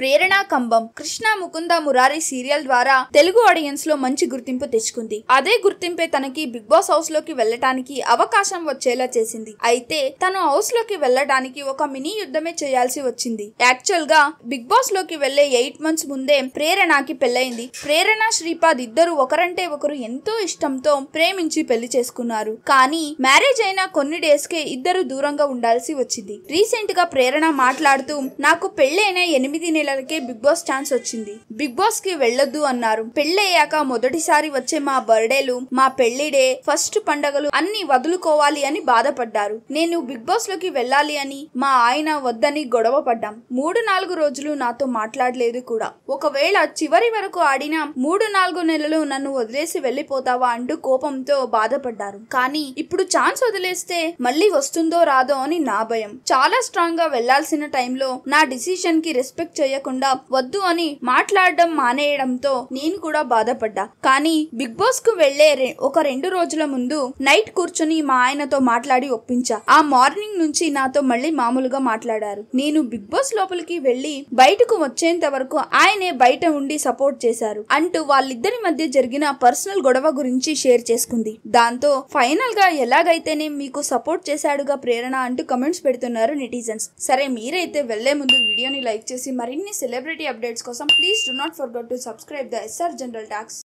ప్రేరణ కంబం Krishna Mukunda Murari serial ద్వారా Telugu audience లో మంచి గుర్తింపు తెచ్చుకుంది. అదే గుర్తింపే తనకి బిగ్ బాస్ హౌస్ లోకి వెళ్ళటానికి అవకాశం వచ్చేలా చేసింది. అయితే తను హౌస్ లోకి వెళ్ళడానికి ఒక మినీ యుద్ధమే చేయాల్సి వచ్చింది. యాక్చువల్ గా బిగ్ బాస్ లోకి వెళ్లే 8 months ముందే ప్రేరణకి పెళ్లైంది. ప్రేరణ శ్రీపాద్ ఇద్దరు ఒకరంటే ఒకరు ఎంతో ఇష్టంతో ప్రేమించి పెళ్లి చేసుకున్నారు. కానీ మ్యారేజ్ అయిన కొన్ని డేస్ కే ఇద్దరు దూరంగా ఉండాల్సి వచ్చింది. రీసెంట్ గా ప్రేరణ మాట్లాడుతూ నాకు పెళ్లైన 8 నెలలకే బిగ్ బాస్ ఛాన్స్ వచ్చింది. బిగ్ బాస్ కి వెళ్ళొద్దు అన్నారు. పెళ్లయ్యాక మొదటిసారి వచ్చే మా బర్త్డేలు, మా పెళ్లి డే, ఫస్ట్ పండగలు అన్ని వదులుకోవాలి అని బాధపడ్డారు. నేను బిగ్ బాస్ లోకి వెళ్ళాలి అని మా ఆయన వద్దని గొడవ పడ్డాం. 3-4 రోజులు నాతో మాట్లాడలేదు కూడా. ఒకవేళ చివరి వరకు ఆడిన 3-4 నెలలు నన్ను వదిలేసి వెళ్ళిపోతావా అంటూ కోపంతో బాధపడ్డారు. కానీ ఇప్పుడు ఛాన్స్ వదిలేస్తే మళ్ళీ వస్తుందో రాదో అని నా భయం. చాలా స్ట్రాంగ్ గా వెళ్లాల్సిన టైంలో నా డిసిషన్ కి రెస్పెక్ట్ చేయకుండా వద్దు అని మాట్లాడడం మానేయడంతో నేను కూడా బాధపడ్డా. కానీ బిగ్ బాస్ కు వెళ్లే ఒక 2 రోజుల ముందు నైట్ కూర్చొని మా ఆయనతో మాట్లాడి ఒప్పించా. ఆ మార్నింగ్ నుంచి నాతో మళ్ళీ మామూలుగా మాట్లాడారు. నేను బిగ్ బాస్ లోపలికి వెళ్లి బయటకు వచ్చేంత వరకు ఆయనే బయట ఉండి సపోర్ట్ చేశారు అంటూ వాళ్ళిద్దరి మధ్య జరిగిన పర్సనల్ గొడవ గురించి షేర్ చేసుకుంది. దాంతో ఫైనల్ గా ఎలాగైతేనే మీకు సపోర్ట్ చేశాడుగా ప్రేరణ అంటూ కమెంట్స్ పెడుతున్నారు నెటిజన్స్. సరే మీరైతే వెళ్లే ముందు వీడియోని లైక్ చేసి మరిన్ని సెలబ్రిటీ అప్డేట్స్ కోసం please do not forget to subscribe the SR general talks.